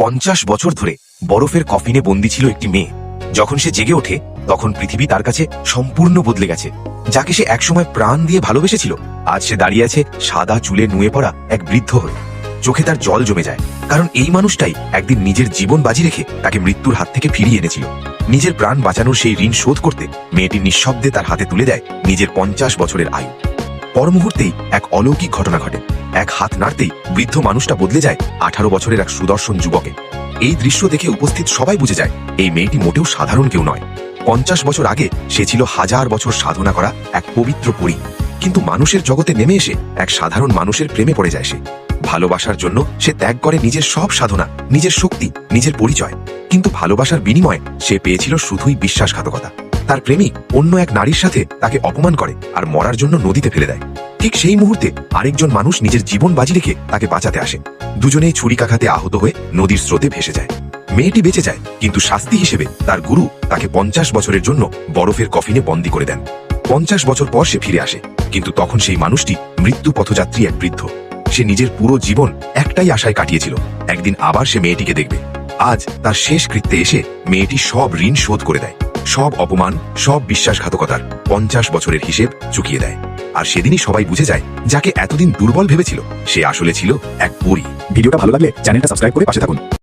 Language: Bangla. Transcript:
50 বছর ধরে বরফের কফিনে বন্দী ছিল একটি মেয়ে। যখন সে জেগে ওঠে তখন পৃথিবী তার কাছে সম্পূর্ণ বদলে গেছে। যাকে সে একসময় প্রাণ দিয়ে ভালোবেসেছিল, আজ সে দাঁড়িয়ে আছে সাদা চুলে নুয়ে পড়া এক বৃদ্ধ হয়ে। চোখে তার জল জমে যায়, কারণ এই মানুষটাই একদিন নিজের জীবন বাজি রেখে তাকে মৃত্যুর হাত থেকে ফিরিয়ে এনেছিল। নিজের প্রাণ বাঁচানোর সেই ঋণ শোধ করতে মেয়েটি নিঃশব্দে তার হাতে তুলে দেয় নিজের 50 বছরের আয়ু। পর মুহূর্তেই এক অলৌকিক ঘটনা ঘটে। এক হাত নাড়তেই বৃদ্ধ মানুষটা বদলে যায় 18 বছরের এক সুদর্শন যুবকে। এই দৃশ্য দেখে উপস্থিত সবাই বুঝে যায় এই মেয়েটি মোটেও সাধারণ কেউ নয়। 50 বছর আগে সে ছিল 1000 বছর সাধনা করা এক পবিত্র পরী, কিন্তু মানুষের জগতে নেমে এসে এক সাধারণ মানুষের প্রেমে পড়ে যায় সে। ভালোবাসার জন্য সে ত্যাগ করে নিজের সব সাধনা, নিজের শক্তি, নিজের পরিচয়। কিন্তু ভালোবাসার বিনিময়ে সে পেয়েছিল শুধুই বিশ্বাসঘাতকতা। তার প্রেমিক অন্য এক নারীর সাথে তাকে অপমান করে আর মরার জন্য নদীতে ফেলে দেয়। ঠিক সেই মুহূর্তে আরেকজন মানুষ নিজের জীবন বাজি রেখে তাকে বাঁচাতে আসে। দুজনেই ছুরিকাঘাতে আহত হয়ে নদীর স্রোতে ভেসে যায়। মেয়েটি বেঁচে যায়, কিন্তু শাস্তি হিসেবে তার গুরু তাকে 50 বছরের জন্য বরফের কফিনে বন্দী করে দেন। 50 বছর পর সে ফিরে আসে, কিন্তু তখন সেই মানুষটি মৃত্যু পথযাত্রী এক বৃদ্ধ। সে নিজের পুরো জীবন একটাই আশায় কাটিয়েছিল, একদিন আবার সে মেয়েটিকে দেখবে। আজ তার শেষ কৃত্যে এসে মেয়েটি সব ঋণ শোধ করে দেয়, সব অপমান, সব বিশ্বাসঘাতকতার 50 বছরের হিসেব চুকিয়ে দেয়। আর সেদিনই সবাই বুঝে যায় যাকে এতদিন দুর্বল ভেবেছিল সে আসলে ছিল এক পরী। ভিডিওটা ভালো লাগলে চ্যানেলটা সাবস্ক্রাইব করে পাশে থাকুন।